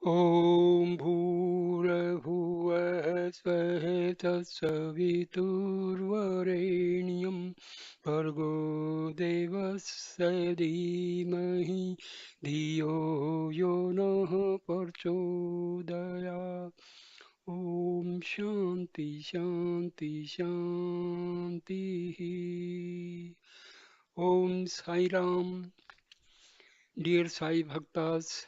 ॐ भूर्भुवः स्वः तत्सवितुर्वरेण्यं भर्गो देवस्य धीमहि धियो यो नः प्रचोदयात्। ॐ शान्ति शान्ति शान्तिः। ॐ Sai Ram. Dear Sai Bhaktas,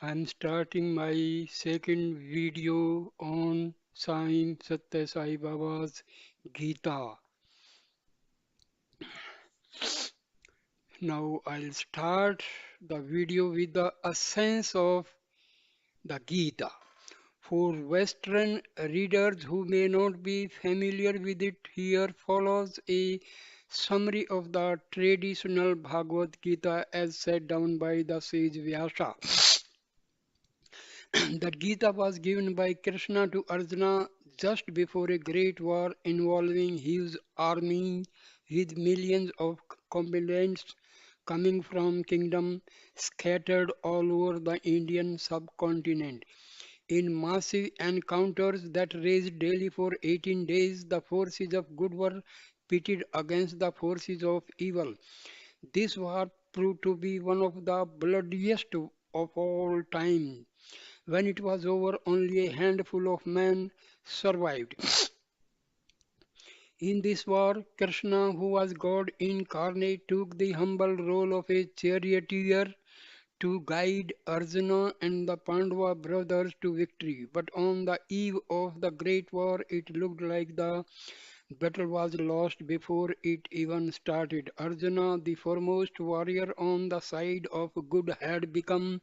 I am starting my second video on Sai Sathya Sai Baba's Gita. Now I'll start the video with the essence of the Gita. For Western readers who may not be familiar with it, here follows a summary of the traditional Bhagavad Gita as set down by the sage Vyasa. The Gita was given by Krishna to Arjuna just before a great war involving his army with millions of combatants coming from kingdoms scattered all over the Indian subcontinent. In massive encounters that raged daily for 18 days, the forces of good were pitted against the forces of evil. This war proved to be one of the bloodiest of all time. When it was over, only a handful of men survived. In this war, Krishna, who was God incarnate, took the humble role of a charioteer to guide Arjuna and the Pandava brothers to victory. But on the eve of the great war, it looked like the battle was lost before it even started. Arjuna, the foremost warrior on the side of good, had become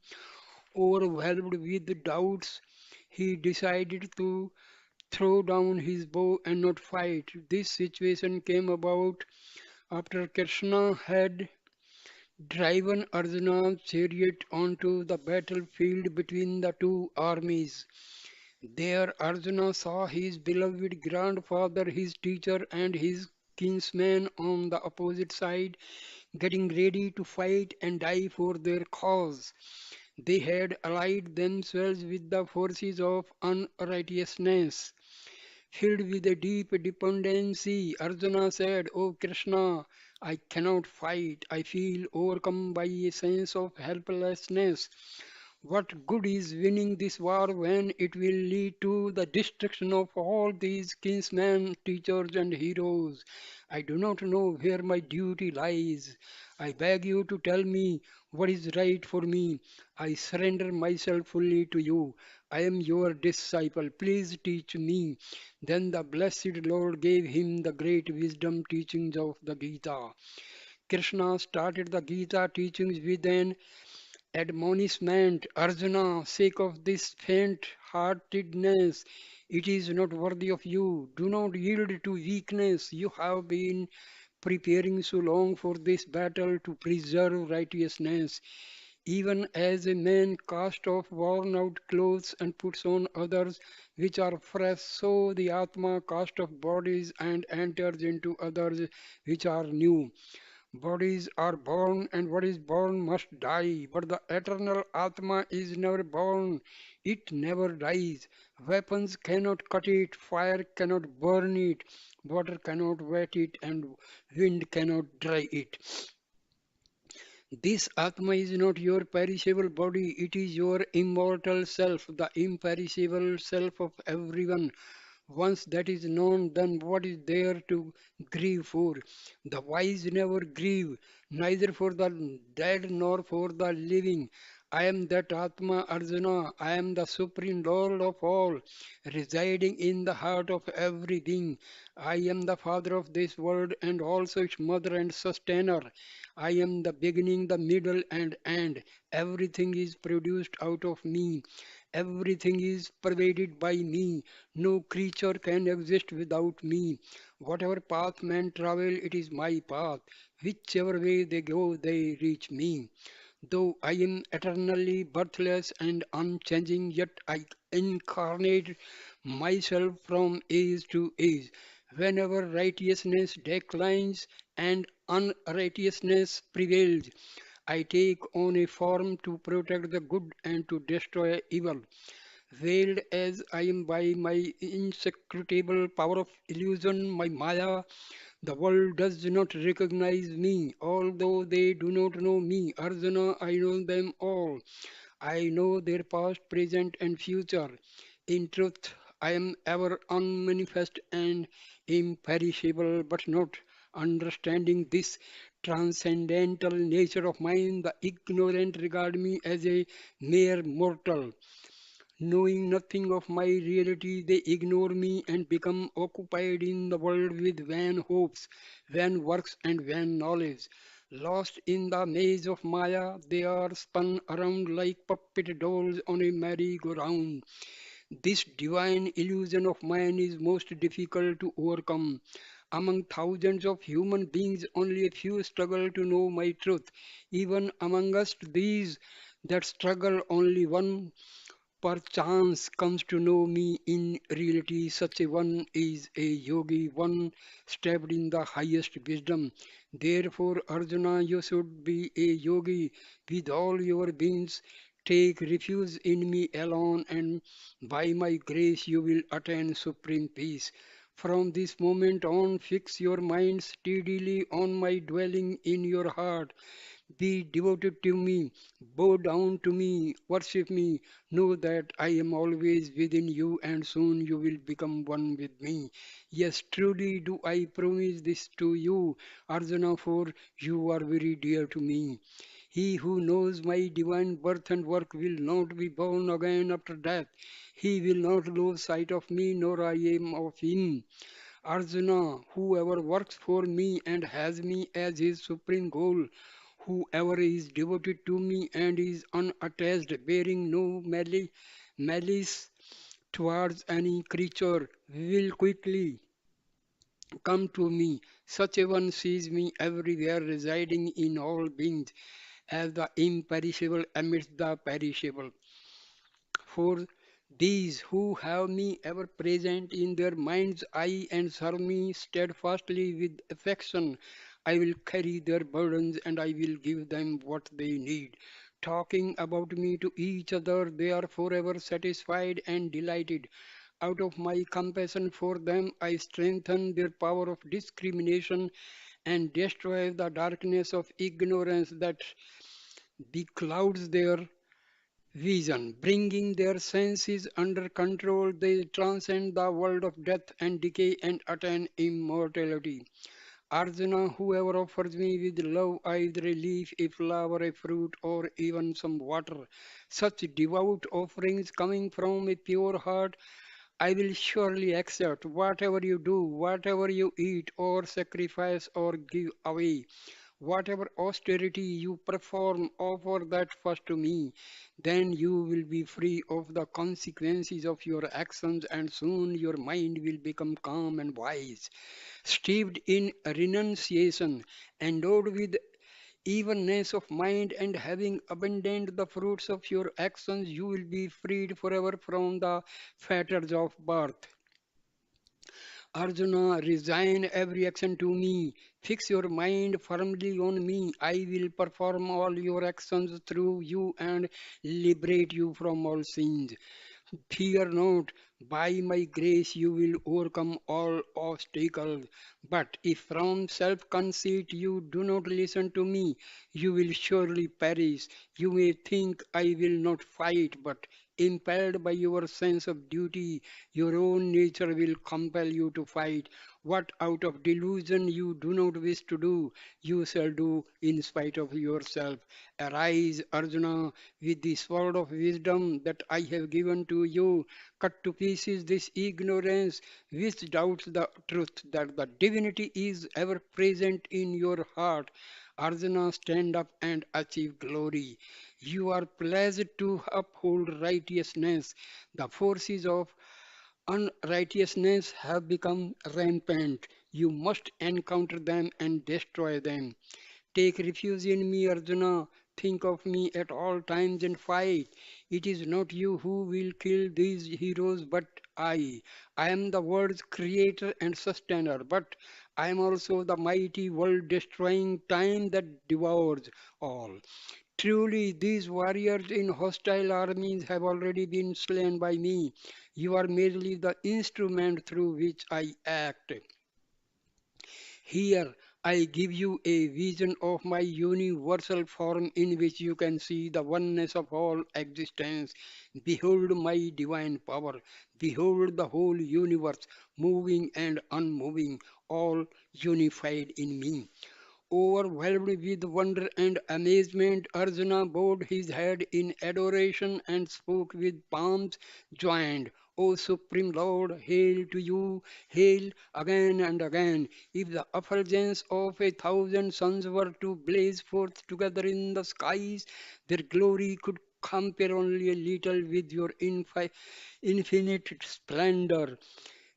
overwhelmed with doubts. He decided to throw down his bow and not fight. This situation came about after Krishna had driven Arjuna's chariot onto the battlefield between the two armies. There Arjuna saw his beloved grandfather, his teacher, and his kinsman on the opposite side, getting ready to fight and die for their cause. They had allied themselves with the forces of unrighteousness. Filled with a deep dependency, Arjuna said, O Krishna, I cannot fight. I feel overcome by a sense of helplessness. What good is winning this war when it will lead to the destruction of all these kinsmen, teachers, and heroes? I do not know where my duty lies. I beg you to tell me what is right for me. I surrender myself fully to you. I am your disciple. Please teach me. Then the blessed Lord gave him the great wisdom teachings of the Gita. Krishna started the Gita teachings with an admonishment, Arjuna, sake of this faint heartedness, it is not worthy of you. Do not yield to weakness. You have been preparing so long for this battle to preserve righteousness. Even as a man casts off worn out clothes and puts on others which are fresh, so the Atma casts off bodies and enters into others which are new. Bodies are born, and what is born must die. But the eternal Atma is never born, it never dies. Weapons cannot cut it, fire cannot burn it, water cannot wet it, and wind cannot dry it. This Atma is not your perishable body, it is your immortal self, the imperishable self of everyone. Once that is known, then what is there to grieve for? The wise never grieve, neither for the dead nor for the living. I am that Atma Arjuna, I am the supreme Lord of all, residing in the heart of every being. I am the father of this world and also its mother and sustainer. I am the beginning, the middle, and end. Everything is produced out of me. Everything is pervaded by me. No creature can exist without me. Whatever path men travel, it is my path. Whichever way they go, they reach me. Though I am eternally birthless and unchanging, yet I incarnate myself from age to age. Whenever righteousness declines and unrighteousness prevails, I take on a form to protect the good and to destroy evil. Veiled as I am by my inscrutable power of illusion, my Maya, the world does not recognize me, although they do not know me. Arjuna, I know them all. I know their past, present, and future. In truth, I am ever unmanifest and imperishable, but not understanding this transcendental nature of mine, the ignorant regard me as a mere mortal. Knowing nothing of my reality, they ignore me and become occupied in the world with vain hopes, vain works, and vain knowledge. Lost in the maze of Maya, they are spun around like puppet dolls on a merry-go-round. This divine illusion of mine is most difficult to overcome. Among thousands of human beings, only a few struggle to know my truth. Even amongst these that struggle, only one perchance comes to know me in reality. Such a one is a yogi, one steeped in the highest wisdom. Therefore, Arjuna, you should be a yogi with all your beings. Take refuge in me alone, and by my grace you will attain supreme peace. From this moment on, fix your mind steadily on my dwelling in your heart. Be devoted to me, bow down to me, worship me. Know that I am always within you, and soon you will become one with me. Yes, truly do I promise this to you, Arjuna, for you are very dear to me. He who knows my divine birth and work will not be born again after death. He will not lose sight of me, nor I am of him. Arjuna, whoever works for me and has me as his supreme goal, whoever is devoted to me and is unattached, bearing no malice towards any creature, will quickly come to me. Such a one sees me everywhere, residing in all beings, as the imperishable amidst the perishable. For these who have me ever present in their mind's eye and serve me steadfastly with affection, I will carry their burdens and I will give them what they need. Talking about me to each other, they are forever satisfied and delighted. Out of my compassion for them, I strengthen their power of discrimination and destroy the darkness of ignorance that beclouds their vision. Bringing their senses under control, they transcend the world of death and decay and attain immortality. Arjuna, whoever offers me with love either a leaf, a flower, a fruit, or even some water, such devout offerings coming from a pure heart, I will surely accept whatever you do, whatever you eat or sacrifice or give away. Whatever austerity you perform, offer that first to me. Then you will be free of the consequences of your actions, and soon your mind will become calm and wise. Steeped in renunciation, endowed with evenness of mind, and having abandoned the fruits of your actions, you will be freed forever from the fetters of birth. Arjuna, resign every action to me. Fix your mind firmly on me. I will perform all your actions through you and liberate you from all sins. Fear not, by my grace you will overcome all obstacles. But if from self conceit you do not listen to me, you will surely perish. You may think I will not fight, but impelled by your sense of duty, your own nature will compel you to fight. What out of delusion you do not wish to do, you shall do in spite of yourself. Arise, Arjuna, with the sword of wisdom that I have given to you. Cut to pieces this ignorance which doubts the truth that the divinity is ever present in your heart. Arjuna, stand up and achieve glory. You are pledged to uphold righteousness. The forces of unrighteousness have become rampant. You must encounter them and destroy them. Take refuge in me, Arjuna. Think of me at all times and fight. It is not you who will kill these heroes, but I. I am the world's creator and sustainer, but I am also the mighty world destroying time that devours all. Truly, these warriors in hostile armies have already been slain by me. You are merely the instrument through which I act. Here, I give you a vision of my universal form in which you can see the oneness of all existence. Behold my divine power. Behold the whole universe, moving and unmoving, all unified in me. Overwhelmed with wonder and amazement, Arjuna bowed his head in adoration and spoke with palms joined. O Supreme Lord, hail to you, hail again and again. If the effulgence of 1,000 suns were to blaze forth together in the skies, their glory could compare only a little with your infinite splendor.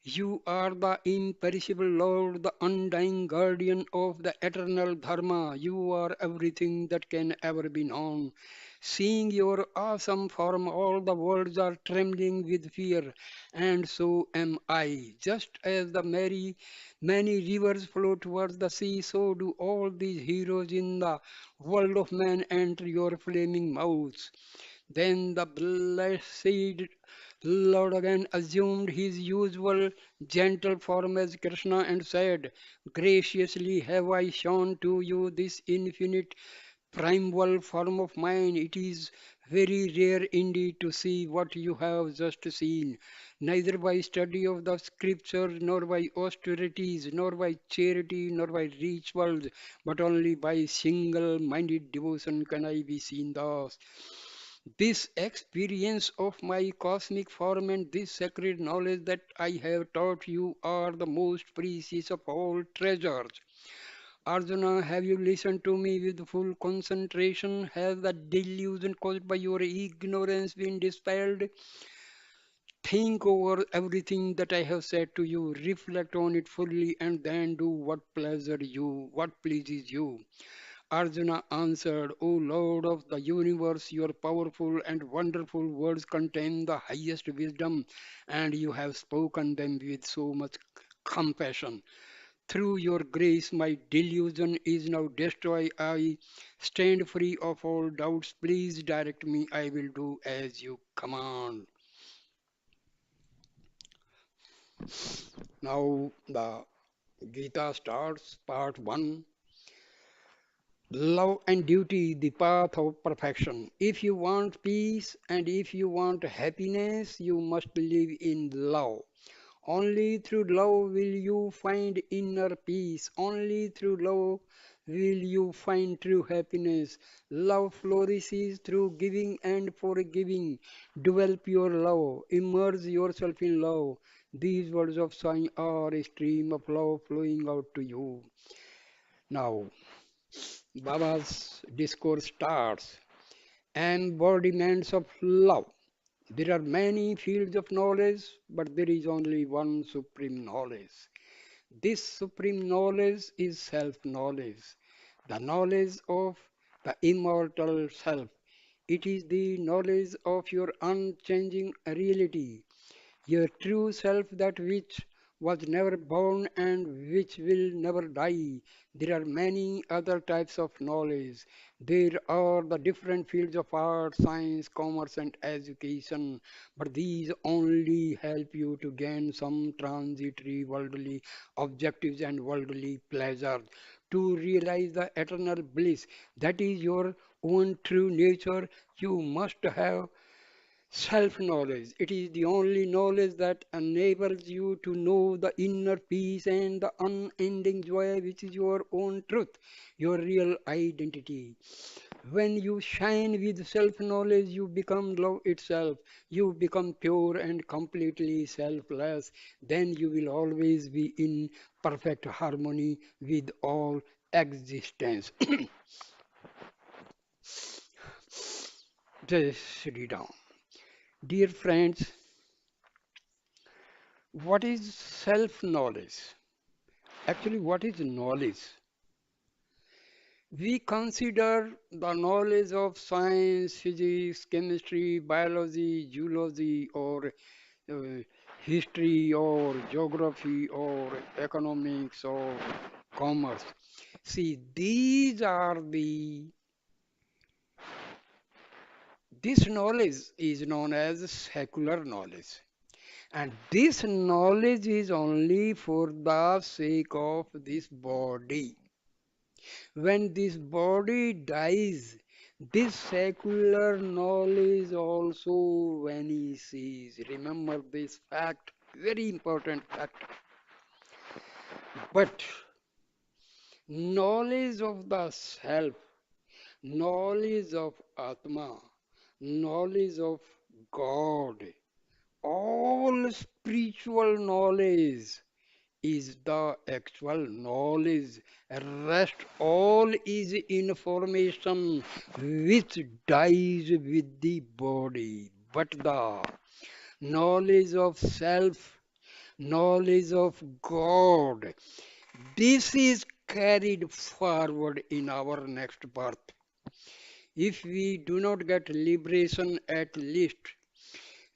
You are the imperishable Lord, the undying guardian of the eternal Dharma. You are everything that can ever be known. Seeing your awesome form, all the worlds are trembling with fear, and so am I. Just as the many rivers flow towards the sea, so do all these heroes in the world of man enter your flaming mouths. Then the blessed Lord again assumed his usual gentle form as Krishna and said, graciously have I shown to you this infinite primeval form of mine. It is very rare indeed to see what you have just seen, neither by study of the scriptures, nor by austerities, nor by charity, nor by rituals, but only by single minded devotion can I be seen thus. This experience of my cosmic form and this sacred knowledge that I have taught you are the most precious of all treasures. Arjuna, have you listened to me with full concentration? Has the delusion caused by your ignorance been dispelled? Think over everything that I have said to you, reflect on it fully, and then do what pleases you. Arjuna answered, O Lord of the universe, your powerful and wonderful words contain the highest wisdom, and you have spoken them with so much compassion. Through your grace, my delusion is now destroyed. I stand free of all doubts. Please direct me. I will do as you command. Now, the Gita starts, part 1. Love and duty, the path of perfection. If you want peace and if you want happiness, you must live in love. Only through love will you find inner peace. Only through love will you find true happiness. Love flourishes through giving and forgiving. Develop your love. Immerse yourself in love. These words of Sai are a stream of love flowing out to you. Now, Baba's discourse starts. Embodiments of love. There are many fields of knowledge, but there is only one supreme knowledge. This supreme knowledge is self knowledge, the knowledge of the immortal self. It is the knowledge of your unchanging reality, your true self, that which was never born and which will never die. There are many other types of knowledge. There are the different fields of art, science, commerce, and education, but these only help you to gain some transitory worldly objectives and worldly pleasures. To realize the eternal bliss that is your own true nature, you must have self knowledge. It is the only knowledge that enables you to know the inner peace and the unending joy, which is your own truth, your real identity. When you shine with self knowledge, you become love itself. You become pure and completely selfless. Then you will always be in perfect harmony with all existence. Just sit it down. Dear friends, what is self knowledge? Actually, what is knowledge? We consider the knowledge of science, physics, chemistry, biology, geology, or uh, history or geography or economics or commerce. See, this knowledge is known as secular knowledge. And this knowledge is only for the sake of this body. When this body dies, this secular knowledge also vanishes. Remember this fact, very important fact. But knowledge of the self, knowledge of Atma, knowledge of God, all spiritual knowledge is the actual knowledge. Rest all is information which dies with the body. But the knowledge of self, knowledge of God, this is carried forward in our next birth. If we do not get liberation at least,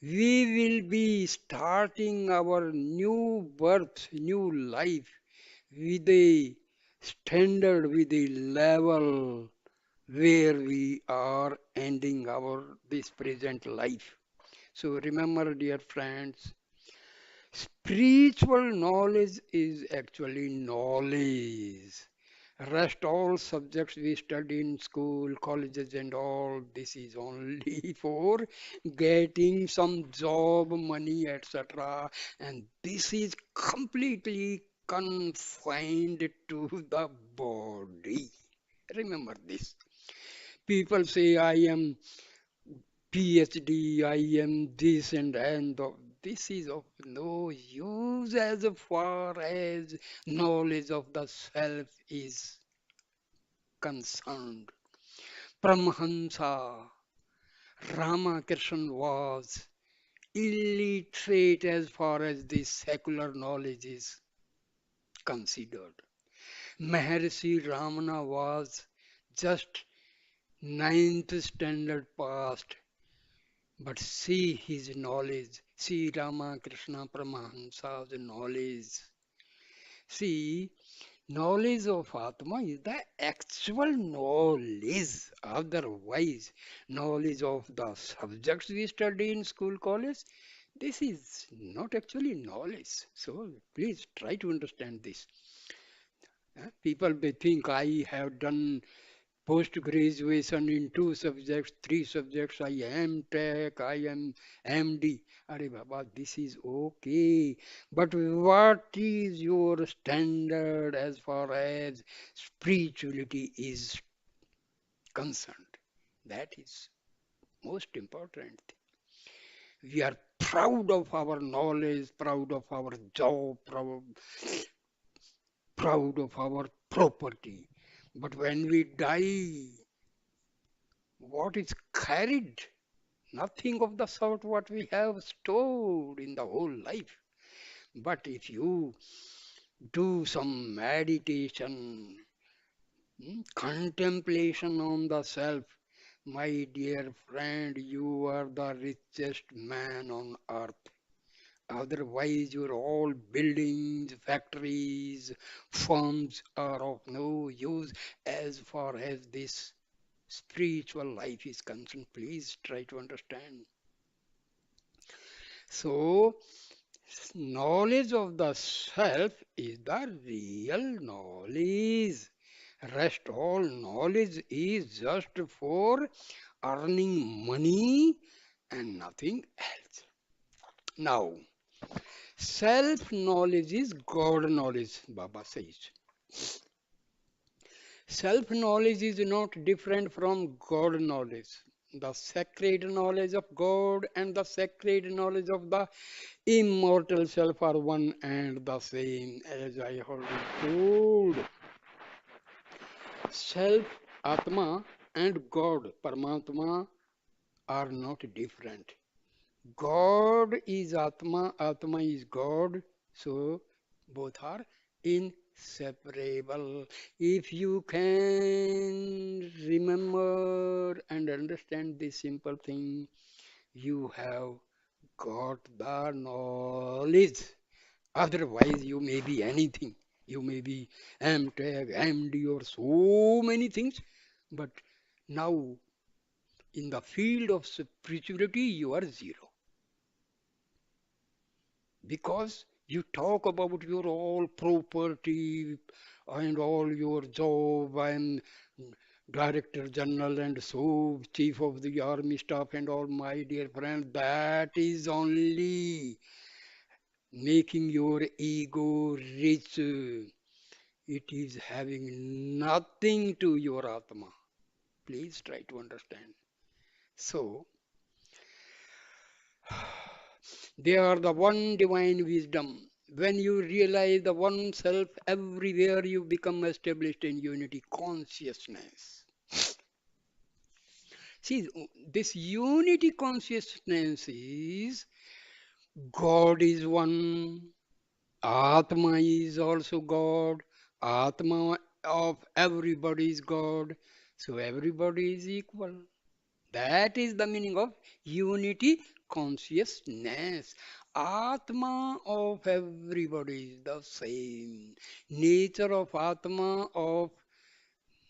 we will be starting our new birth, new life with a standard, with a level where we are ending our this present life. So remember, dear friends, spiritual knowledge is actually knowledge. Rest all subjects we study in school, colleges, and all this is only for getting some job, money, etc. And this is completely confined to the body. Remember this. People say, I am PhD, I am this and this is of no use as far as knowledge of the self is concerned. Paramahansa Ramakrishna was illiterate as far as this secular knowledge is considered. Maharishi Ramana was just ninth standard passed, but see his knowledge, see Ramakrishna Paramahansa's knowledge. See, knowledge of Atma is the actual knowledge. Otherwise, knowledge of the subjects we study in school, college, this is not actually knowledge. So please try to understand this. People may think I have done post graduation in two subjects, three subjects. I am tech, I am MD. Are Baba, this is okay. But what is your standard as far as spirituality is concerned? That is most important. We are proud of our knowledge, proud of our job, proud of our property. But when we die, what is carried? Nothing of the sort what we have stored in the whole life. But if you do some meditation, contemplation on the self, my dear friend, you are the richest man on earth. Otherwise, your all buildings, factories, firms are of no use as far as this spiritual life is concerned. Please try to understand. So, knowledge of the self is the real knowledge. Rest all knowledge is just for earning money and nothing else. Now, self knowledge is God knowledge, Baba says. Self knowledge is not different from God knowledge. The sacred knowledge of God and the sacred knowledge of the immortal self are one and the same, as I already told. Self, Atma, and God, Paramatma, are not different. God is Atma, Atma is God, so both are inseparable. If you can remember and understand this simple thing, you have got the knowledge. Otherwise, you may be anything. You may be MTech, MD, or so many things. But now, in the field of spirituality, you are zero. Because you talk about your all property and all your job and director general and so chief of the army staff and all, my dear friend, that is only making your ego rich. It is having nothing to your atma. Please try to understand. So they are the one divine wisdom. When you realize the one self everywhere, you become established in unity consciousness. See, this unity consciousness is God is one, Atma is also God, Atma of everybody is God, so everybody is equal. That is the meaning of unity consciousness. Atma of everybody is the same. Nature of Atma of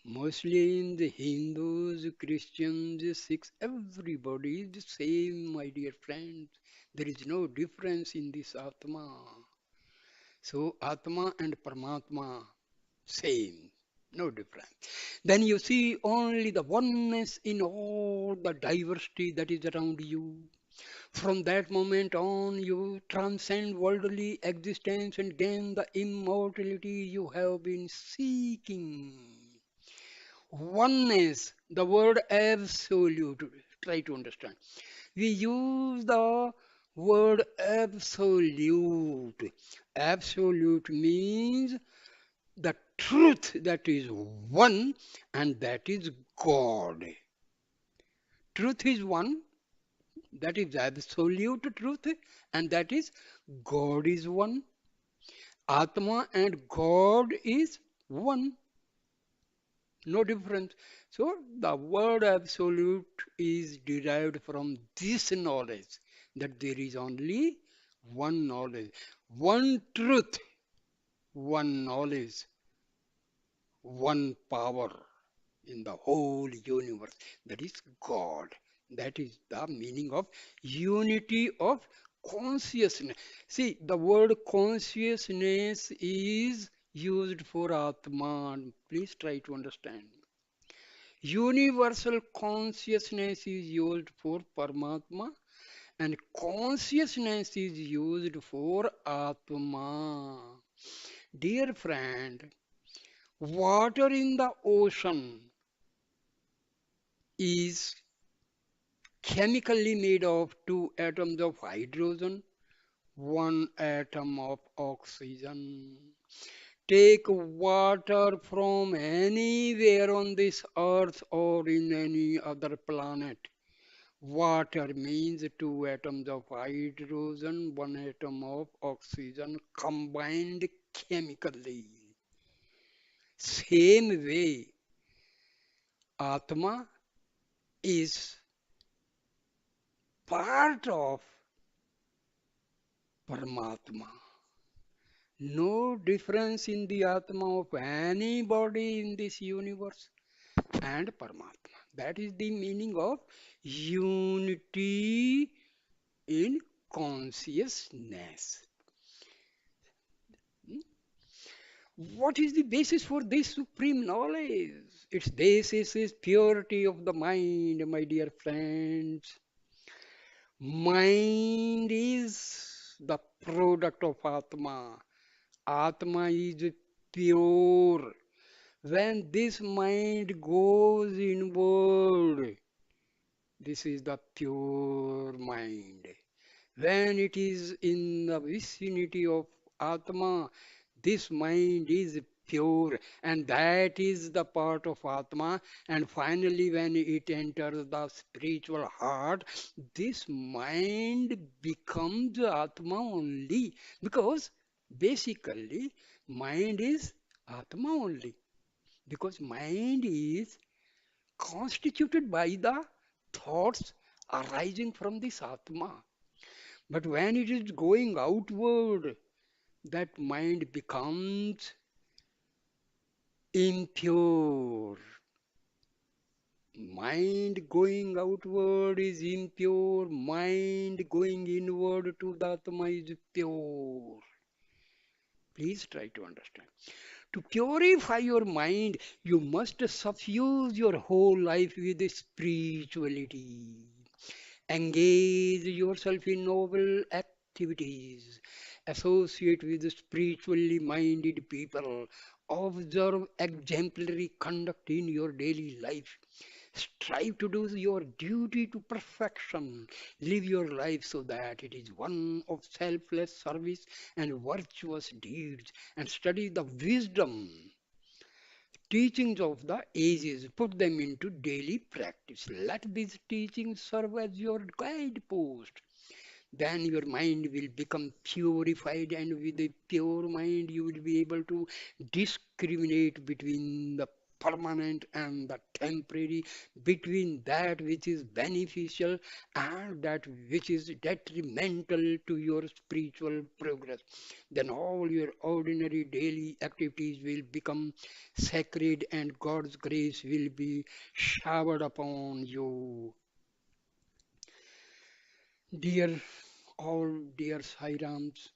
Muslims, Hindus, Christians, Sikhs, everybody is the same, my dear friends. There is no difference in this Atma. So Atma and Paramatma, same, no difference. Then you see only the oneness in all the diversity that is around you. From that moment on, you transcend worldly existence and gain the immortality you have been seeking. Oneness, the word absolute, try to understand. We use the word absolute. Absolute means the truth that is one, and that is God. Truth is one, that is absolute truth, and that is God is one. Atma and God is one, no difference. So the word absolute is derived from this knowledge that there is only one knowledge, one truth, one knowledge, one power in the whole universe. That is God. That is the meaning of unity of consciousness. See, the word consciousness is used for Atman. Please try to understand. Universal consciousness is used for Paramatma, and consciousness is used for Atma. Dear friend, water in the ocean is chemically made of two atoms of hydrogen, one atom of oxygen. Take water from anywhere on this earth or in any other planet. Water means two atoms of hydrogen, one atom of oxygen combined chemically. Same way, Atma is part of Paramatma. No difference in the Atma of anybody in this universe and Paramatma. That is the meaning of unity in consciousness. What is the basis for this supreme knowledge? Its basis is purity of the mind, my dear friends. Mind is the product of Atma. Atma is pure. When this mind goes inward, this is the pure mind. When it is in the vicinity of Atma, this mind is pure, and that is the part of Atma. And finally, when it enters the spiritual heart, this mind becomes Atma only, because basically, mind is Atma only, because mind is constituted by the thoughts arising from this Atma. But when it is going outward, that mind becomes impure. Mind going outward is impure, mind going inward to the Atma is pure. Please try to understand. To purify your mind, you must suffuse your whole life with spirituality. Engage yourself in noble activities. Associate with spiritually minded people. Observe exemplary conduct in your daily life. Strive to do your duty to perfection. Live your life so that it is one of selfless service and virtuous deeds. And study the wisdom teachings of the ages, put them into daily practice. Let these teachings serve as your guidepost. Then your mind will become purified, and with a pure mind, you will be able to discriminate between the permanent and the temporary, between that which is beneficial and that which is detrimental to your spiritual progress. Then all your ordinary daily activities will become sacred, and God's grace will be showered upon you. Dear all dear Sairams,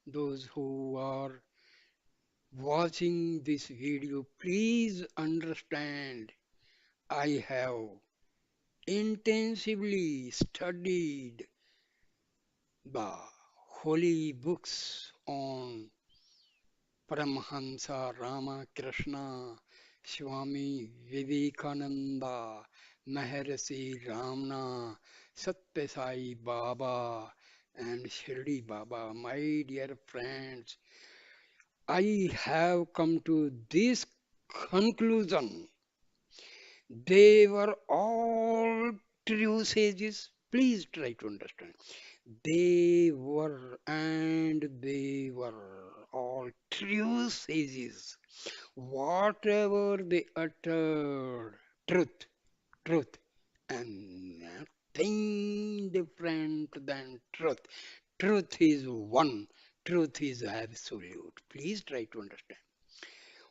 those who are watching this video, please understand I have intensively studied the holy books on Paramahansa Ramakrishna, Swami Vivekananda, Maharishi Ramana, Sathya Sai Baba, and Shirdi Baba. My dear friends, I have come to this conclusion. They were all true sages. Please try to understand. They were all true sages. Whatever they uttered, truth, truth, and nothing different than truth. Truth is one, truth is absolute. Please try to understand.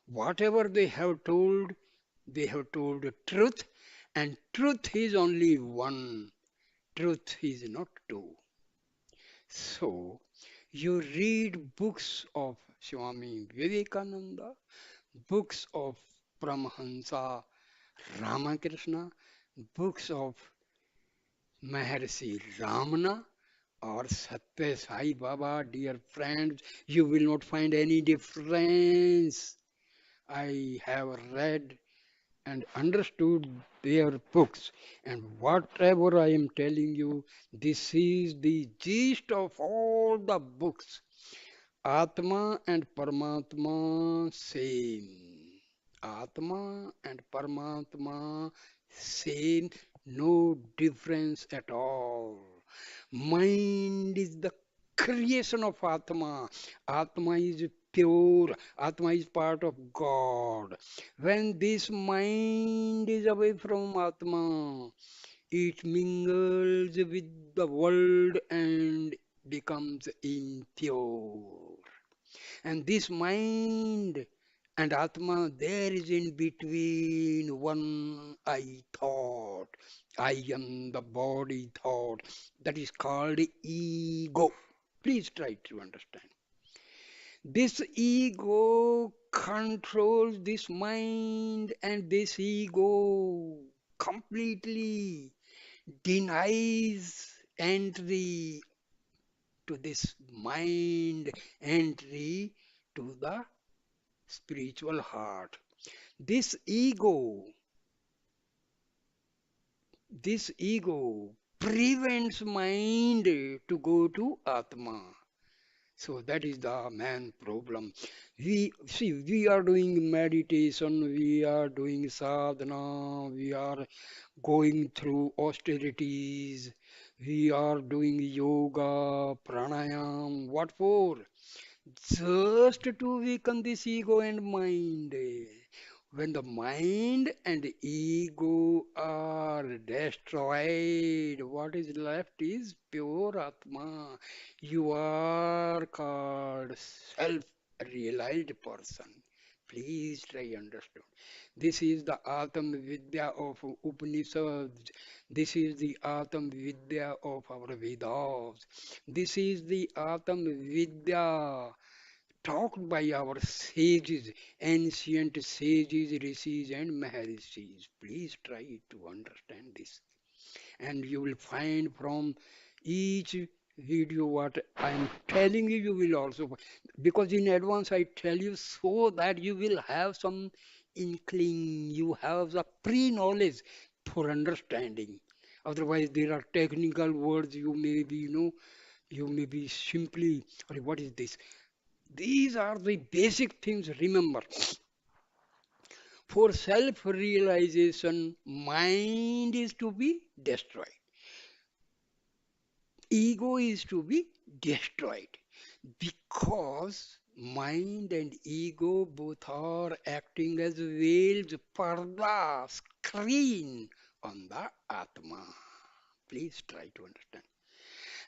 Whatever they have told the truth, and truth is only one, truth is not two. So, you read books of Swami Vivekananda, books of Paramahansa Ramakrishna, books of Maharishi Ramana, or Sathya Sai Baba, dear friends, you will not find any difference. I have read and understood their books, and whatever I am telling you, this is the gist of all the books. Atma and Paramatma same. Atma and Paramatma same, no difference at all. Mind is the creation of Atma. Atma is pure. Atma is part of God. When this mind is away from Atma, it mingles with the world and becomes impure. And this mind and Atma, there is in between one I thought. I am the body thought. That is called ego. Please try to understand. This ego controls this mind, and this ego completely denies entry to this mind, entry to the spiritual heart. This ego, this ego prevents mind to go to Atma. So that is the main problem. We see we are doing meditation, we are doing sadhana, we are going through austerities, we are doing yoga, pranayam. What for? Just to weaken this ego and mind. When the mind and ego are destroyed, what is left is pure Atma. You are called self-realized person. Please try understand. This is the Atam Vidya of Upanishads. This is the Atam Vidya of our Vedas. This is the Atam Vidya talked by our sages, ancient sages, rishis, and maharishis. Please try to understand this. And you will find from each video what I am telling you, you will also, because in advance I tell you so that you will have some inkling, you have the pre-knowledge for understanding. Otherwise, there are technical words you may be, you may be simply, or what is this? These are the basic things. Remember, for self-realization, mind is to be destroyed. Ego is to be destroyed. Because mind and ego both are acting as veils, parda, screen on the Atma. Please try to understand.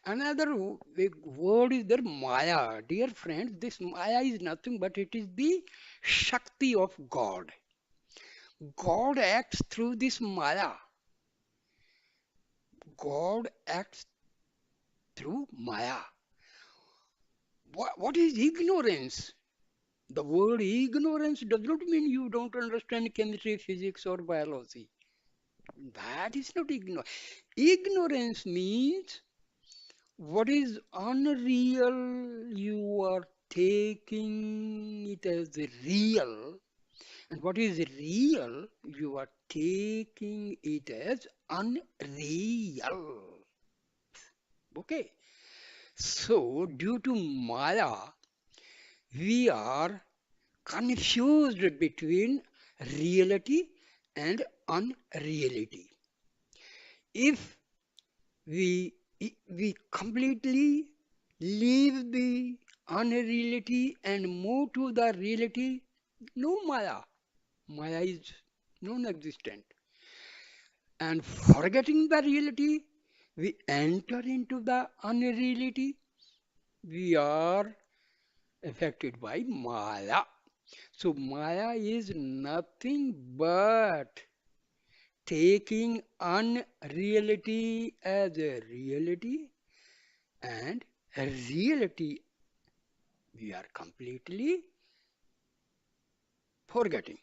Another big word is there, Maya. Dear friends, this Maya is nothing but it is the Shakti of God. God acts through this Maya. God acts through Maya. What is ignorance? The word ignorance does not mean you don't understand chemistry, physics, or biology. That is not ignorance. Ignorance means what is unreal, you are taking it as real, and what is real, you are taking it as unreal. Okay. So, due to Maya, we are confused between reality and unreality. If we completely leave the unreality and move to the reality, no Maya. Maya is non-existent. And forgetting the reality, we enter into the unreality. We are affected by Maya. So Maya is nothing but taking unreality as a reality and a reality we are completely forgetting.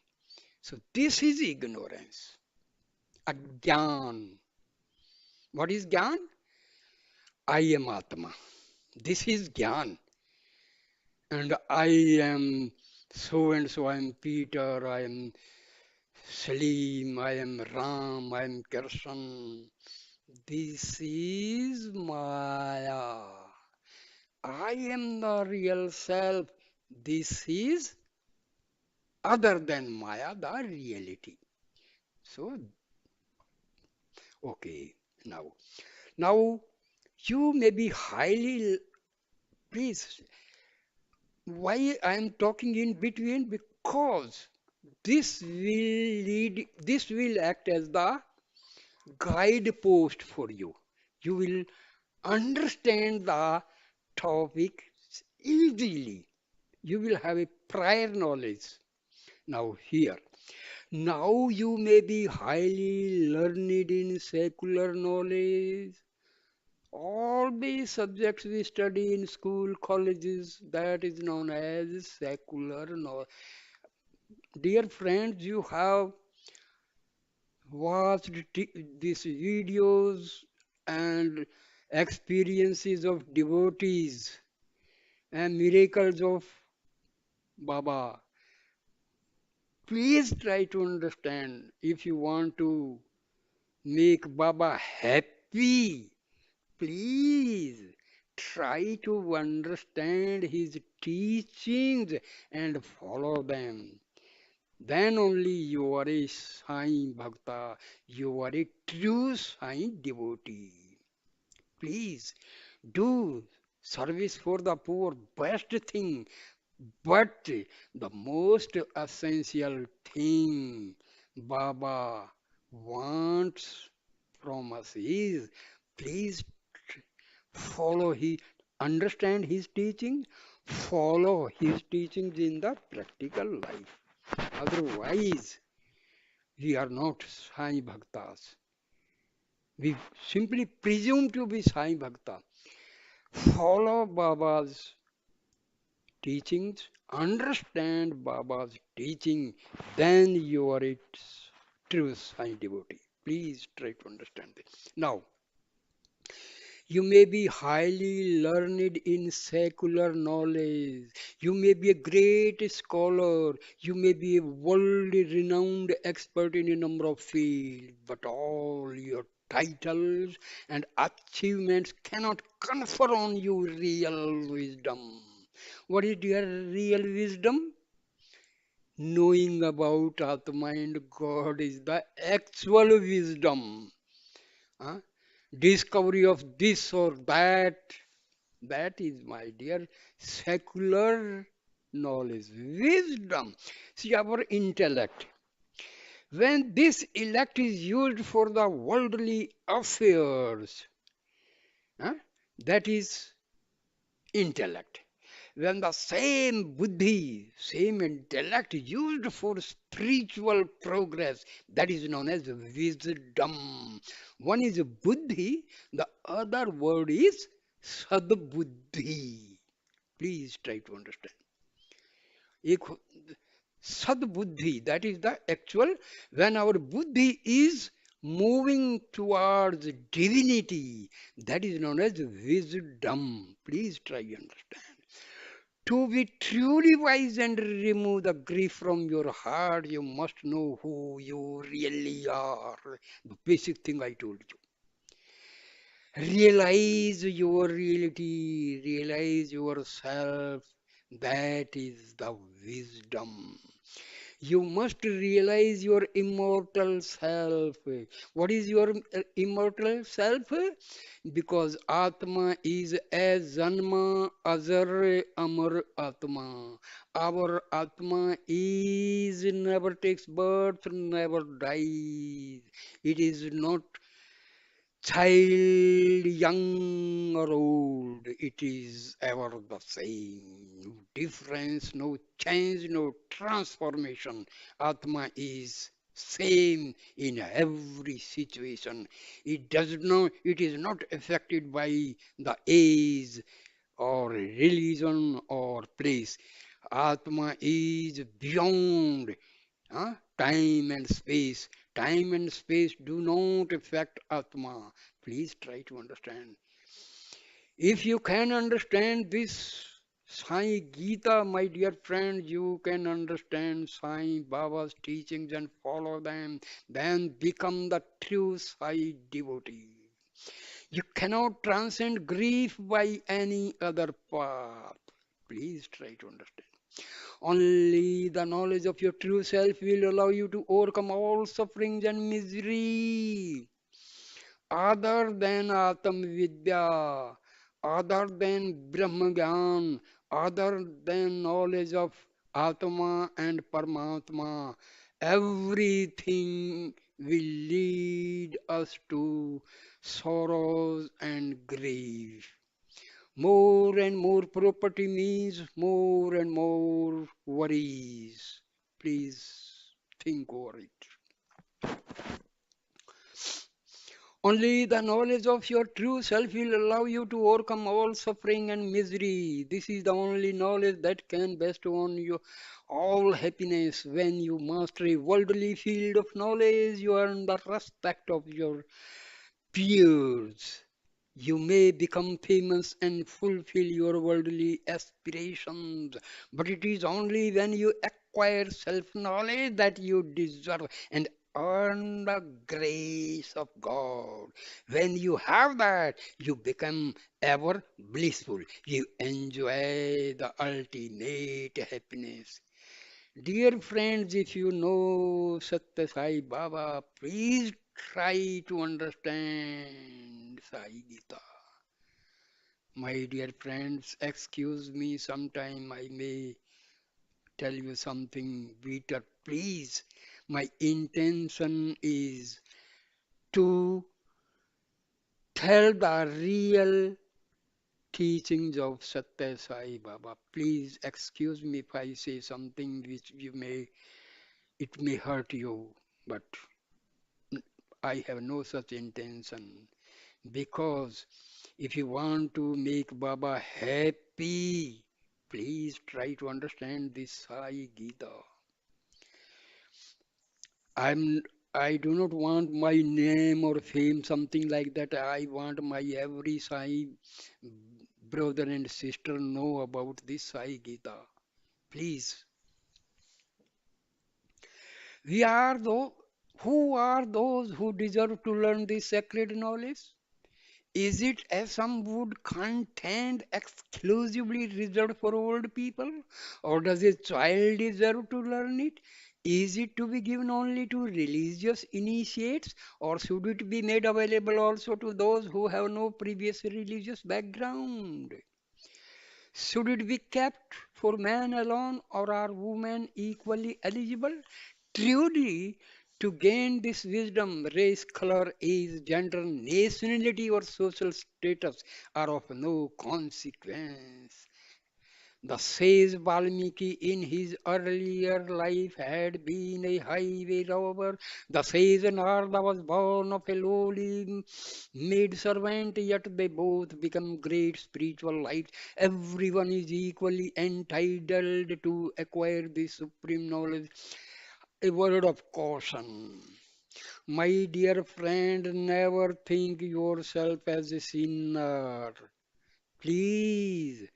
So this is ignorance, agyan. What is gyan? I am Atma. This is gyan. And I am so and so. I am Peter. I am Salim. I am Ram. I am Krishna. This is Maya. I am the real self. This is other than Maya, the reality. So, okay, now, now you may be highly, please, why I am talking in between? Because this will act as the guidepost for you. You will understand the topic easily. You will have a prior knowledge. Now, here. Now you may be highly learned in secular knowledge. All the subjects we study in school, colleges, that is known as secular knowledge. Dear friends, you have watched these videos and experiences of devotees and miracles of Baba. Please try to understand if you want to make Baba happy. Please try to understand his teachings and follow them. Then only you are a Sai Bhakta, you are a true Sai devotee. Please do service for the poor, best thing. But the most essential thing Baba wants from us is please follow his, understand his teaching, follow his teachings in the practical life. Otherwise, we are not Sai Bhaktas. We simply presume to be Sai Bhakta. Follow Baba's teachings, understand Baba's teaching, then you are its true Sai devotee. Please try to understand this. Now, you may be highly learned in secular knowledge. You may be a great scholar. You may be a worldly renowned expert in a number of fields. But all your titles and achievements cannot confer on you real wisdom. What is your real wisdom? Knowing about Atma and God is the actual wisdom. Huh? Discovery of this or that, that is, my dear, secular knowledge, wisdom. See, our intellect, when this intellect is used for the worldly affairs, huh, that is intellect. When the same buddhi, same intellect used for spiritual progress, that is known as wisdom. One is buddhi, the other word is sadbuddhi. Please try to understand. एक sadbuddhi, that is the actual, when our buddhi is moving towards divinity, that is known as wisdom. Please try to understand. To be truly wise and remove the grief from your heart, you must know who you really are. The basic thing I told you. Realize your reality, realize yourself. That is the wisdom. You must realize your immortal self. What is your immortal self? Because Atma is as Janma Azar Amar Atma. Our Atma is never takes birth, never dies. It is not child, young or old, it is ever the same. No difference, no change, no transformation. Atma is same in every situation. It is not affected by the age or religion or place. Atma is beyond time and space. Time and space do not affect Atma. Please try to understand. If you can understand this Sai Gita, my dear friend, you can understand Sai Baba's teachings and follow them, then become the true Sai devotee. You cannot transcend grief by any other path. Please try to understand. Only the knowledge of your true self will allow you to overcome all sufferings and misery. Other than Atam Vidya, other than Brahma Gyan, other than knowledge of Atma and Paramatma, everything will lead us to sorrows and grief. More and more property means more and more worries. Please think over it. Only the knowledge of your true self will allow you to overcome all suffering and misery. This is the only knowledge that can bestow on you all happiness. When you master a worldly field of knowledge, you earn the respect of your peers. You may become famous and fulfill your worldly aspirations, but it is only when you acquire self knowledge that you deserve and earn the grace of God. When you have that, you become ever blissful. You enjoy the ultimate happiness. Dear friends, if you know Sathya Sai Baba, please try to understand Sai Gita. My dear friends, excuse me, sometime I may tell you something bitter, please. My intention is to tell the real teachings of Sathya Sai Baba. Please excuse me if I say something which it may hurt you, but I have no such intention. Because if you want to make Baba happy, please try to understand this Sai Gita. I'm I do not want my name or fame, something like that. I want my every Sai brother and sister know about this Sai Gita. Please. We are those who are those who deserve to learn this sacred knowledge? Is it, as some would contend, exclusively reserved for old people? Or does a child deserve to learn it? Is it to be given only to religious initiates? Or should it be made available also to those who have no previous religious background? Should it be kept for man alone, or are women equally eligible? Truly, to gain this wisdom, race, color, age, gender, nationality, or social status are of no consequence. The sage Valmiki in his earlier life had been a highway robber. The sage Narada was born of a lowly maid servant, yet they both become great spiritual lights. Everyone is equally entitled to acquire this supreme knowledge. A word of caution. My dear friend, never think yourself as a sinner. Please,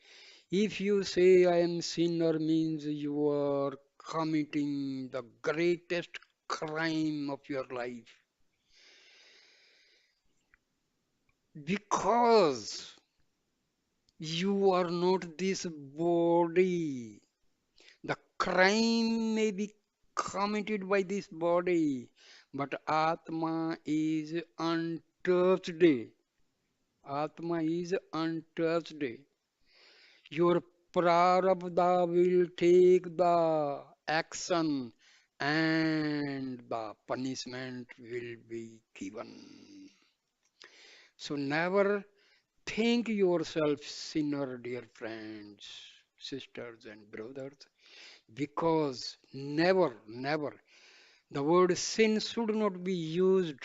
if you say I am sinner means you are committing the greatest crime of your life. Because you are not this body. The crime may be committed by this body, but Atma is untouched. Atma is untouched. Your prarabdha will take the action and the punishment will be given. So never think yourself sinner, dear friends, sisters and brothers, because never, the word sin should not be used,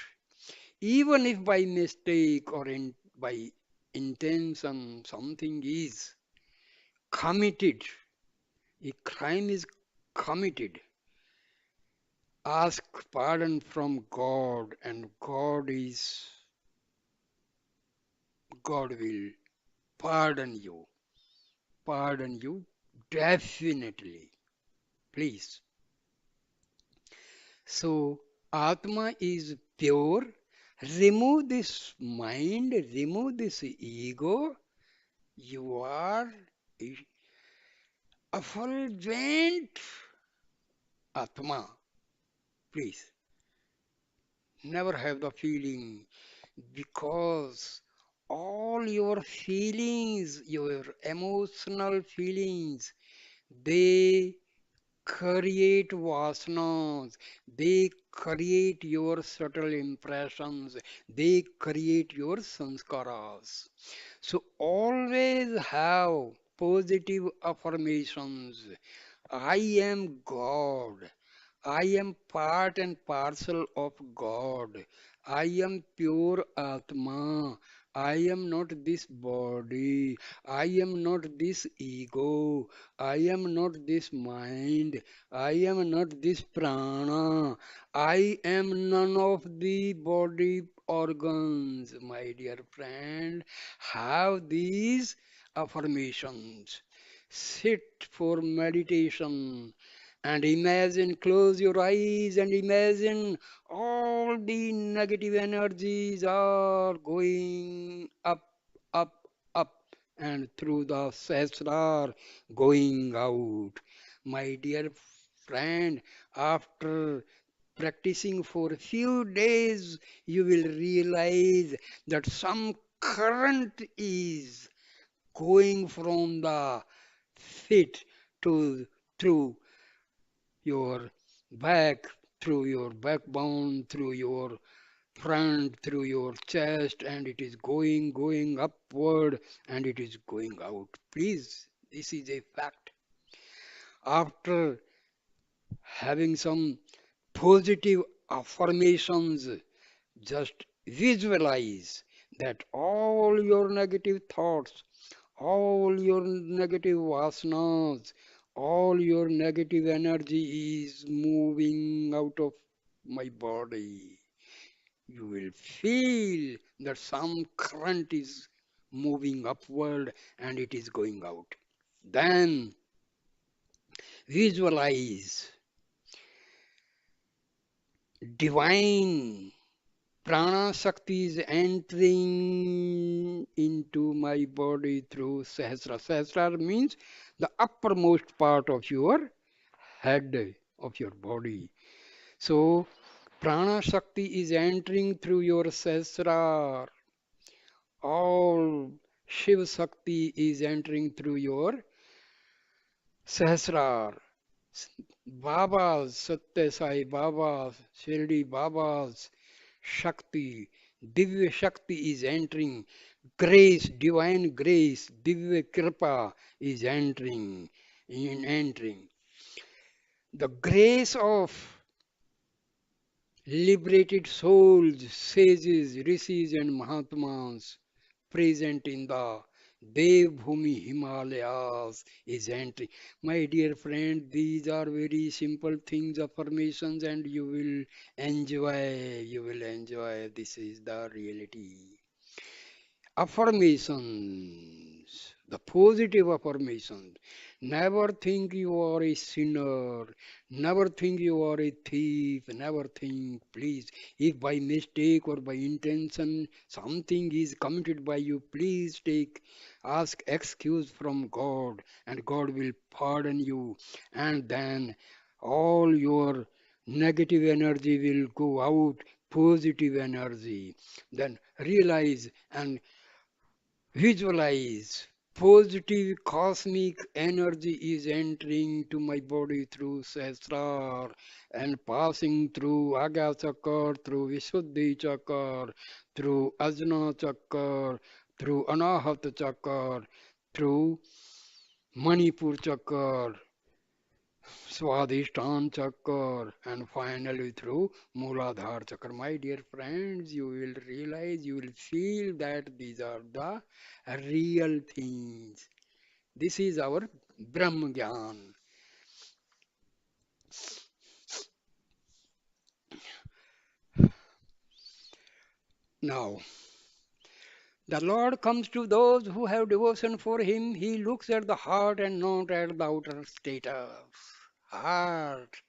even if by mistake or by intention something is committed, a crime is committed. Ask pardon from God, and God will pardon you. Pardon you definitely. Please. So, Atma is pure. Remove this mind, remove this ego. You are effulgent Atma. Please, never have the feeling, because all your feelings, your emotional feelings, they create vasanas, they create your subtle impressions, they create your sanskaras. So always have positive affirmations. I am God. I am part and parcel of God. I am pure Atma. I am not this body. I am not this ego. I am not this mind. I am not this prana. I am none of the body organs. My dear friend, have these affirmations. Sit for meditation and imagine, close your eyes and imagine all the negative energies are going up, up, and through the sesrar going out. My dear friend, after practicing for a few days, you will realize that some current is going from the feet to through. your back, through your backbone, through your front, through your chest, and it is going upward, and it is going out. Please, this is a fact. After having some positive affirmations, just visualize that all your negative thoughts, all your negative vasanas, all your negative energy is moving out of my body. You will feel that some current is moving upward and it is going out. Then visualize divine prana Shakti is entering into my body through Sahasra. Sahasra means the uppermost part of your head, of your body. So, prana Shakti is entering through your Sahasra. All Shiv Shakti is entering through your Sahasrar. Babas, Sathya Sai Babas, Shirdi Babas, Shakti, Divya Shakti is entering. Grace, divine grace, Divya Kripa is entering. The grace of liberated souls, sages, rishis, and Mahatmas present in the Devbhumi Himalayas is entering. My dear friend, these are very simple things, affirmations, and you will enjoy. You will enjoy. This is the reality. Affirmations, the positive affirmations. Never think you are a sinner. Never think you are a thief. Never think, please, if by mistake or by intention something is committed by you, please ask excuse from God, and God will pardon you. And then all your negative energy will go out, positive energy. Then realize and visualize positive cosmic energy is entering to my body through Sahasrar and passing through Agya Chakra, through Visuddhi Chakra, through Ajna Chakra, through Anahat Chakra, through Manipur Chakra, Swadhisthana Chakra, and finally through Mooladhara Chakra. My dear friends, you will realize, you will feel that these are the real things. This is our Brahma Gyan. Now, the Lord comes to those who have devotion for Him. He looks at the heart and not at the outer status. Heart.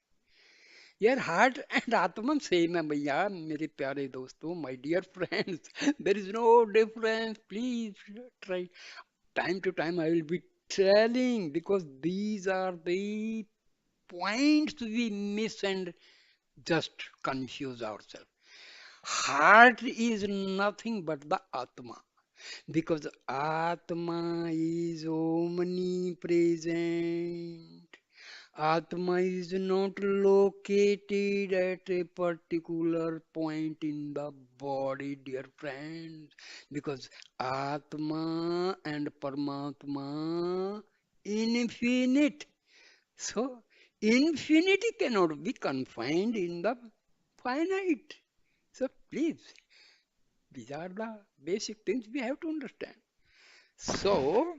यार heart and आत्मा same है भैया मेरे प्यारे दोस्तों my dear friends there is no difference please try time to time I will be telling because these are the points we miss and just confuse ourselves. Heart is nothing but the Atma because Atma is omnipresent. Atma is not located at a particular point in the body, dear friends, because Atma and Paramatma infinite. So, infinity cannot be confined in the finite. So, please, these are the basic things we have to understand. So,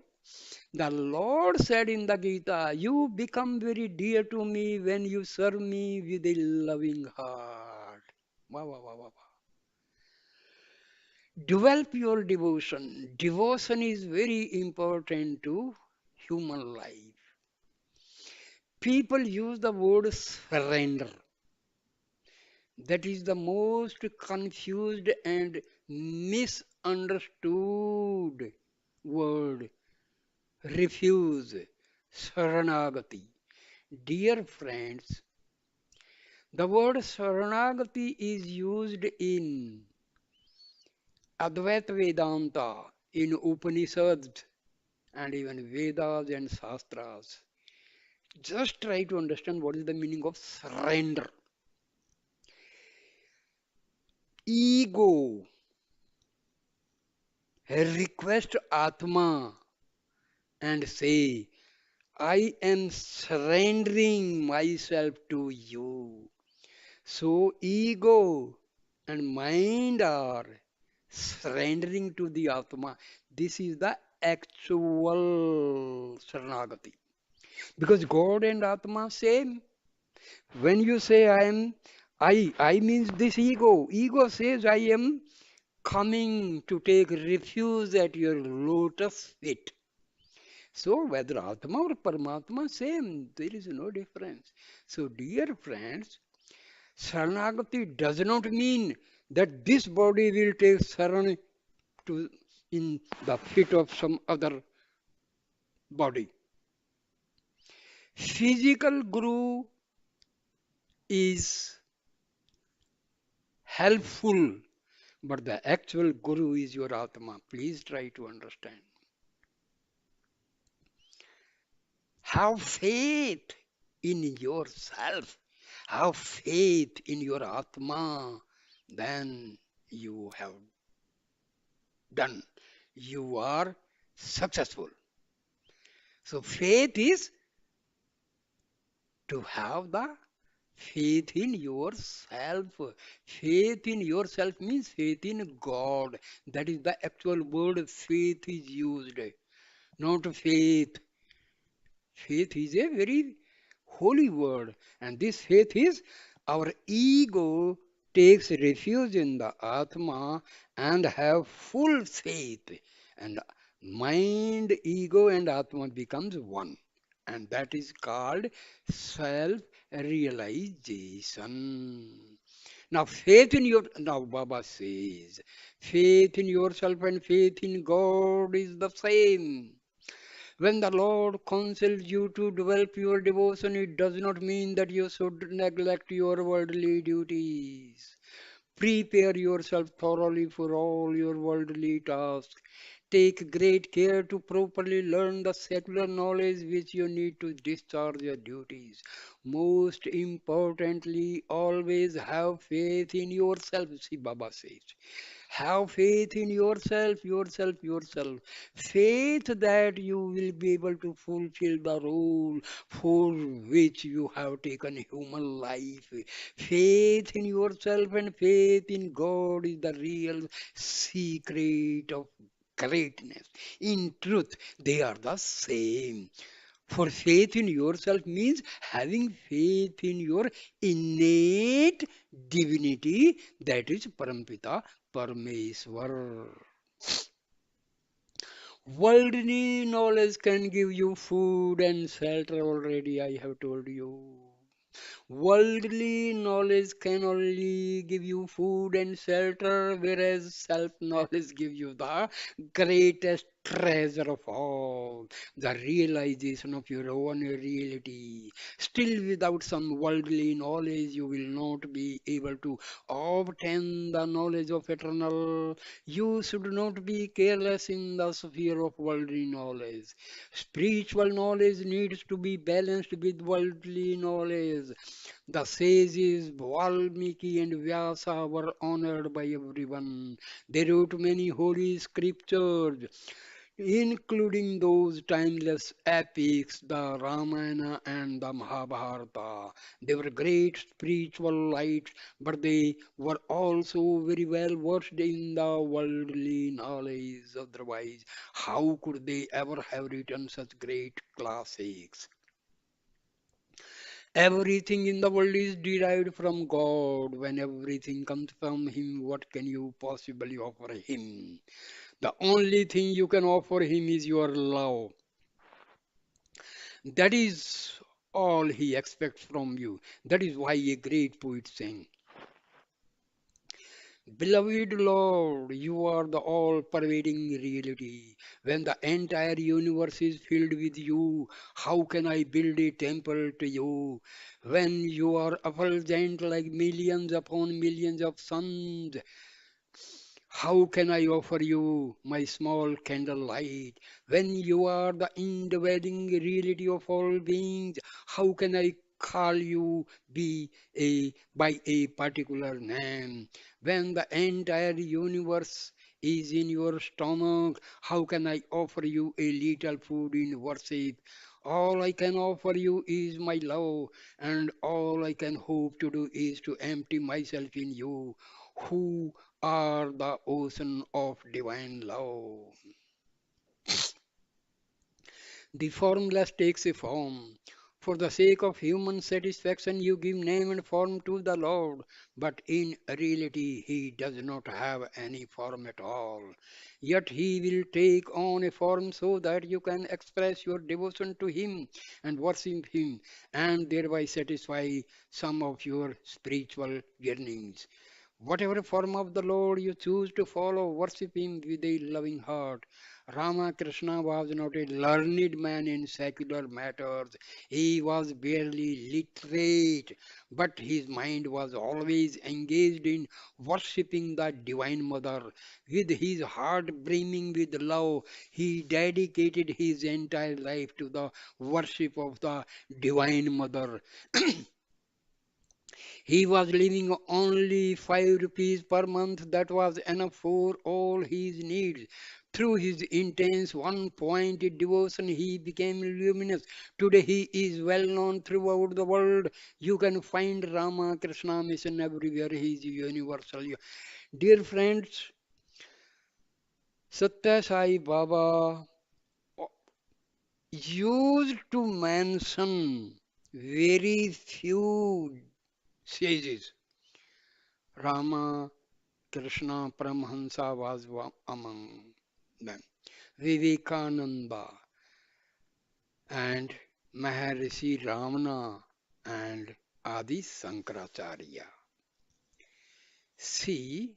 the Lord said in the Gita, you become very dear to me when you serve me with a loving heart. Wow, wow, wow, wow, wow. Develop your devotion. Devotion is very important to human life. People use the word surrender. That is the most confused and misunderstood word. Refuse. Saranagati. Dear friends, the word Saranagati is used in Advaita Vedanta, in Upanishads, and even Vedas and Shastras. Just try to understand what is the meaning of surrender. Ego request Atma and say, I am surrendering myself to you. So ego and mind are surrendering to the Atma. This is the actual Saranagati. Because God and Atma same. When you say I means this ego. Ego says I am coming to take refuge at your lotus feet. So whether Atma or Paramatma, same. There is no difference. So dear friends, Saranagati does not mean that this body will take saran to in the feet of some other body. Physical guru is helpful, but the actual guru is your Atma. Please try to understand. Have faith in yourself. Have faith in your Atma. Then you have done. You are successful. So faith is to have the faith in yourself. Faith in yourself means faith in God. That is the actual word faith is used, not faith. Faith is a very holy word, and this faith is our ego takes refuge in the Atma and have full faith, and mind, ego, and Atma becomes one, and that is called self-realization. Now Baba says, faith in yourself and faith in God is the same. When the Lord counsels you to develop your devotion, it does not mean that you should neglect your worldly duties. Prepare yourself thoroughly for all your worldly tasks. Take great care to properly learn the secular knowledge which you need to discharge your duties. Most importantly, always have faith in yourself, see Baba says. Have faith in yourself, yourself, yourself. Faith that you will be able to fulfill the role for which you have taken human life. Faith in yourself and faith in God is the real secret of greatness. In truth, they are the same. For faith in yourself means having faith in your innate divinity, that is Parampita Parmeshwar. Worldly knowledge can give you food and shelter already, I have told you. Worldly knowledge can only give you food and shelter, whereas self knowledge gives you the greatest treasure of all, the realization of your own reality. Still, without some worldly knowledge, you will not be able to obtain the knowledge of eternal. You should not be careless in the sphere of worldly knowledge. Spiritual knowledge needs to be balanced with worldly knowledge. The sages Valmiki and Vyasa were honored by everyone. They wrote many holy scriptures, including those timeless epics, the Ramana and the Mahabharata. They were great spiritual lights, but they were also very well versed in the worldly knowledge. Otherwise, how could they ever have written such great classics? Everything in the world is derived from God. When everything comes from Him, what can you possibly offer Him? The only thing you can offer Him is your love. That is all He expects from you. That is why a great poet sang, beloved Lord, you are the all pervading reality. When the entire universe is filled with you, how can I build a temple to you? When you are effulgent like millions upon millions of suns, How can I offer you my small candlelight when you are the indwelling reality of all beings? How can I call you be a by a particular name when the entire universe is in your stomach? How can I offer you a little food in worship? All I can offer you is my love, and all I can hope to do is to empty myself in you, who are the ocean of divine love. The formless takes a form. For the sake of human satisfaction, you give name and form to the Lord, but in reality, He does not have any form at all. Yet He will take on a form so that you can express your devotion to Him and worship Him, and thereby satisfy some of your spiritual yearnings. Whatever form of the Lord you choose to follow, worship Him with a loving heart. Ramakrishna was not a learned man in secular matters. He was barely literate, but his mind was always engaged in worshipping the Divine Mother. With his heart brimming with love, he dedicated his entire life to the worship of the Divine Mother. He was living only 5 rupees per month. That was enough for all his needs. Through his intense one-pointed devotion, he became luminous. Today, he is well known throughout the world. You can find Rama Krishna mission everywhere. He is universal. Dear friends, Sathya Sai Baba used to mention very few sages. Rama Krishna Paramahansa was among them. Vivekananda and Maharishi Ramana and Adi Sankaracharya. See,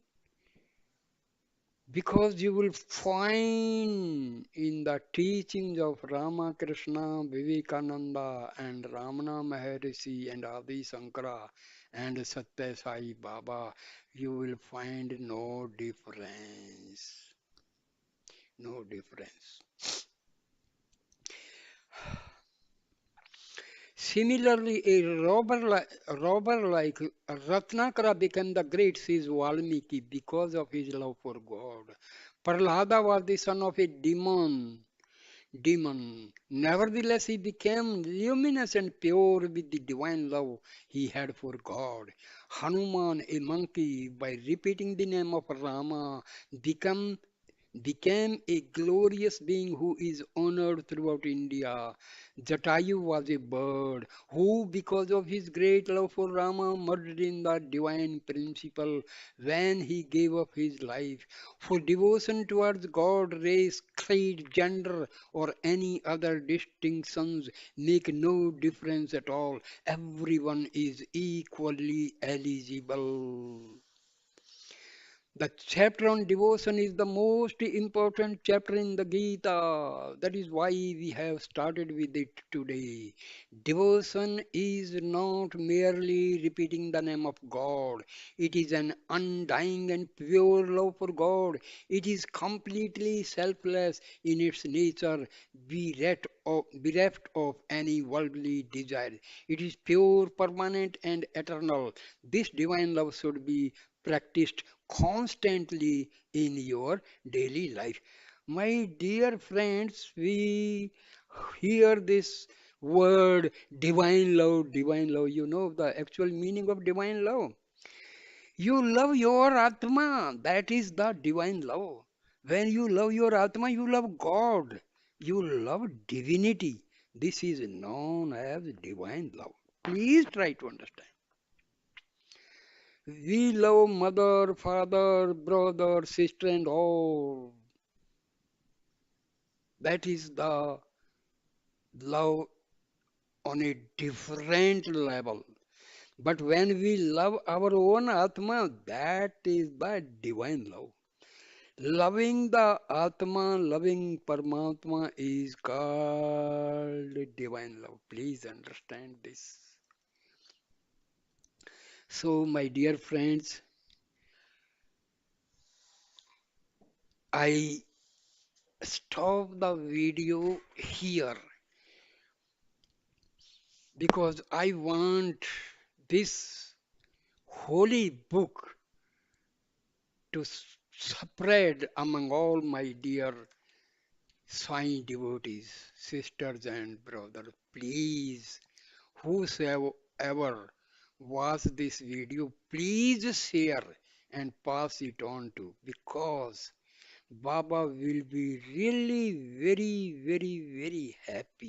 because you will find in the teachings of Ramakrishna, Vivekananda, and Ramana Maharishi, and Adi Sankara, and Sathya Sai Baba, you will find no difference. No difference. Similarly, robber like Ratnakara became the great, says Valmiki, because of his love for God. Prahlada was the son of a demon. Nevertheless, he became luminous and pure with the divine love he had for God. Hanuman, a monkey, by repeating the name of Rama, become became a glorious being who is honored throughout India. Jatayu was a bird who, because of his great love for Rama, merged in the divine principle when he gave up his life. For devotion towards God, race, creed, gender, or any other distinctions make no difference at all. Everyone is equally eligible. The chapter on devotion is the most important chapter in the Gita. That is why we have started with it today. Devotion is not merely repeating the name of God, it is an undying and pure love for God. It is completely selfless in its nature, bereft of any worldly desire. It is pure, permanent, and eternal. This divine love should be practiced constantly in your daily life. My dear friends, we hear this word divine love, divine love. You know the actual meaning of divine love. You love your Atma, that is the divine love. When you love your Atma, you love God, you love divinity. This is known as divine love. Please try to understand. We love mother, father, brother, sister, and all. That is the love on a different level. But when we love our own Atma, that is the divine love. Loving the Atma, loving Paramatma is called divine love. Please understand this. So, my dear friends, I stop the video here because I want this holy book to spread among all my dear Sai devotees, sisters and brothers. Please, whosoever watch this video, please share and pass it on to, because Baba will be really very, very, very happy.